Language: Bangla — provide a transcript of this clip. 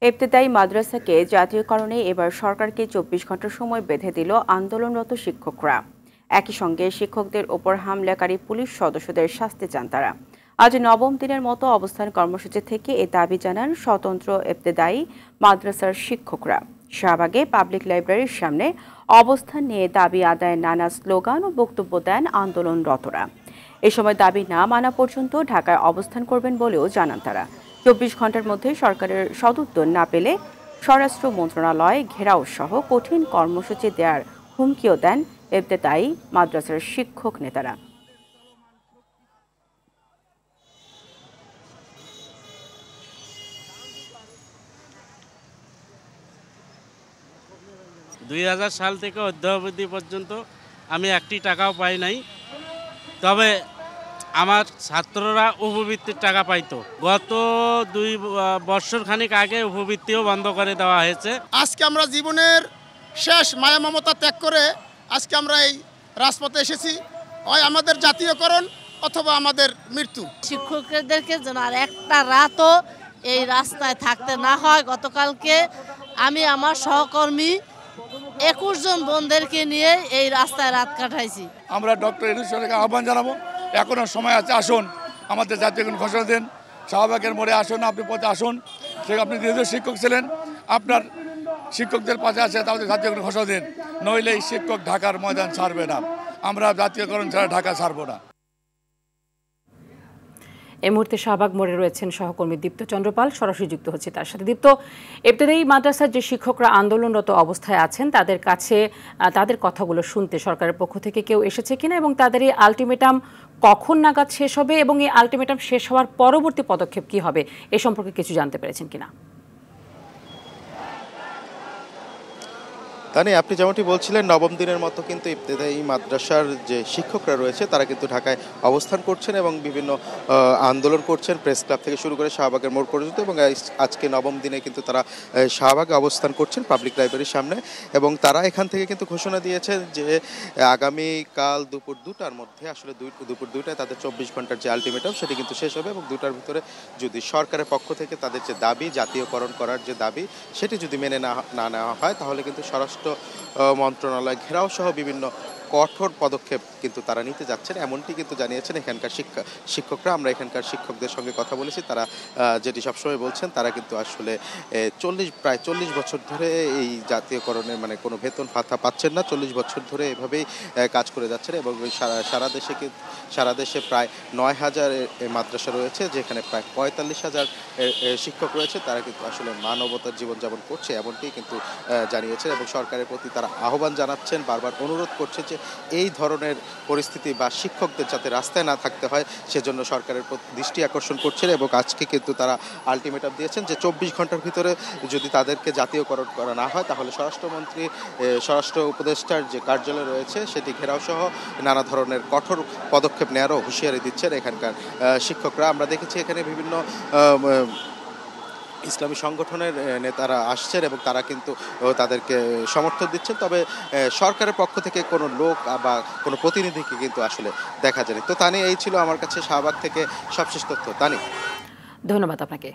ইবতেদায়ী মাদ্রাসাকে জাতীয়করণে এবার সরকারকে ২৪ ঘন্টা সময় বেঁধে দিল আন্দোলনরত শিক্ষকরা। একই সঙ্গে শিক্ষকদের ওপর হামলাকারী পুলিশ সদস্যদের শাস্তি চান তারা। আজ নবম দিনের মতো অবস্থান কর্মসূচি থেকে এ দাবি জানান স্বতন্ত্র ইবতেদায়ী মাদ্রাসার শিক্ষকরা। শাহবাগে পাবলিক লাইব্রেরির সামনে অবস্থান নিয়ে দাবি আদায়ের নানা স্লোগান ও বক্তব্য দেন আন্দোলনরতরা। এ সময় দাবি না মানা পর্যন্ত ঢাকায় অবস্থান করবেন বলেও জানান তারা। ২৪ ঘন্টার মধ্যে সরকারের সদুত্তর না পেলে স্বরাষ্ট্র মন্ত্রণালয় ঘেরাও সহ কঠিন কর্মসূচি দেওয়ার হুমকিও দেন ইবতেদায়ী মাদ্রাসার শিক্ষক নেতারা। সাল থেকে অদ্যাবধি পর্যন্ত আমি একটি টাকাও পাই নাই। তবে আমার ছাত্ররা উপবৃত্তির টাকা পাইতো। গত 2 বছর খানিক আগে উপবৃত্তিও বন্ধ করে দেওয়া হয়েছে। আজকে আমরা জীবনের শেষ মায়া মমতা ত্যাগ করে আজকে আমরা এই রাজপথে এসেছি। হয় আমাদের জাতীয়করণ অথবা আমাদের মৃত্যু। শিক্ষকদেরকে যেন আর একটা রাতও এই রাস্তায় থাকতে না হয়। গতকালকে আমি আমার সহকর্মী 21 জন বোনদেরকে নিয়ে এই রাস্তায় রাত কাটাইছি। আমরা ডক্টর ইউনূস সরকারকে আহ্বান জানাবো, এখনো সময় আছে, আসুন আমাদের জাতীয়করণ ঘোষণা দেন। শাহবাগের মোড়ে আসুন, আপনি পথে আসুন। সে আপনি দীর্ঘ শিক্ষক ছিলেন, আপনার শিক্ষকদের পাশে আছে, তাদের জাতীয়করণ ঘোষণা দেন। নইলে এই শিক্ষক ঢাকার ময়দান ছাড়বে না। আমরা জাতীয়করণ ছাড়া ঢাকা ছাড়বো না। এই মুহূর্তে শাহবাগ মোড়ে রয়েছেন সহকর্মী দীপ্ত চন্দ্রপাল, সরাসরি যুক্ত হচ্ছে তার সাথে। দীপ্ত, ইবতেদায়ী মাদ্রাসার যে শিক্ষকরা আন্দোলনরত অবস্থায় আছেন তাদের কাছে তাদের কথাগুলো শুনতে সরকারের পক্ষ থেকে কেউ এসেছে কিনা, এবং তাদের এই আলটিমেটাম কখন নাগাদ শেষ হবে এবং এই আলটিমেটাম শেষ হওয়ার পরবর্তী পদক্ষেপ কি হবে এ সম্পর্কে কিছু জানতে পেরেছেন কিনা? তানি, আপনি যেমনটি বলছিলেন, নবম দিনের মতো কিন্তু ইবতেদায়ী মাদ্রাসার যে শিক্ষকরা রয়েছে তারা কিন্তু ঢাকায় অবস্থান করছেন এবং বিভিন্ন আন্দোলন করছেন, প্রেস ক্লাব থেকে শুরু করে শাহবাগের মোড় পর্যন্ত। এবং আজকে নবম দিনে কিন্তু তারা শাহবাগে অবস্থান করছেন পাবলিক লাইব্রেরির সামনে। এবং তারা এখান থেকে কিন্তু ঘোষণা দিয়েছেন যে আগামীকাল দুপুর 2টার মধ্যে, আসলে দুপুর 2টায় তাদের 24 ঘন্টার যে আলটিমেটাম সেটি কিন্তু শেষ হবে। এবং 2টার ভিতরে যদি সরকারের পক্ষ থেকে তাদের যে দাবি, জাতীয়করণ করার যে দাবি, সেটি যদি মেনে না নেওয়া হয় তাহলে কিন্তু স্বরাষ্ট্র মন্ত্রণালয় ঘেরাও সহ বিভিন্ন কঠোর পদক্ষেপ কিন্তু তারা নিতে যাচ্ছেন, এমনটি কিন্তু জানিয়েছেন এখানকার শিক্ষকরা। আমরা এখানকার শিক্ষকদের সঙ্গে কথা বলেছি, তারা যেটি সবসময় বলছেন, তারা কিন্তু আসলে প্রায় 40 বছর ধরে এই জাতীয়করণের কোনো বেতন ভাতা পাচ্ছেন না। 40 বছর ধরে এভাবেই কাজ করে যাচ্ছেন। এবং সারা দেশে প্রায় 9,000 মাদ্রাসা রয়েছে, যেখানে প্রায় 45,000 শিক্ষক রয়েছে। তারা কিন্তু আসলে মানবতার জীবনযাপন করছে, এমনটি কিন্তু জানিয়েছেন। এবং সরকারের প্রতি তারা আহ্বান জানাচ্ছেন, বারবার অনুরোধ করছে যে এই ধরনের পরিস্থিতি বা শিক্ষকদের যাতে রাস্তায় না থাকতে হয় সেজন্য সরকারের দৃষ্টি আকর্ষণ করছেন। এবং আজকে কিন্তু তারা আলটিমেটাম দিয়েছেন যে 24 ঘন্টার ভিতরে যদি তাদেরকে জাতীয়করণ করা না হয় তাহলে স্বরাষ্ট্র উপদেষ্টার যে কার্যালয় রয়েছে সেটি ঘেরাও সহ নানা ধরনের কঠোর পদক্ষেপ নেওয়ারও হুঁশিয়ারি দিচ্ছেন এখানকার শিক্ষকরা। আমরা দেখেছি এখানে বিভিন্ন ইসলামী সংগঠনের নেতারা আসছেন এবং তারা কিন্তু তাদেরকে সমর্থন দিচ্ছেন। তবে সরকারের পক্ষ থেকে কোনো লোক বা কোনো প্রতিনিধিকে কিন্তু আসলে দেখা যায়নি। তো তানি, এই ছিল আমার কাছে শাহবাগ থেকে সবশেষ তথ্য। তানি, ধন্যবাদ আপনাকে।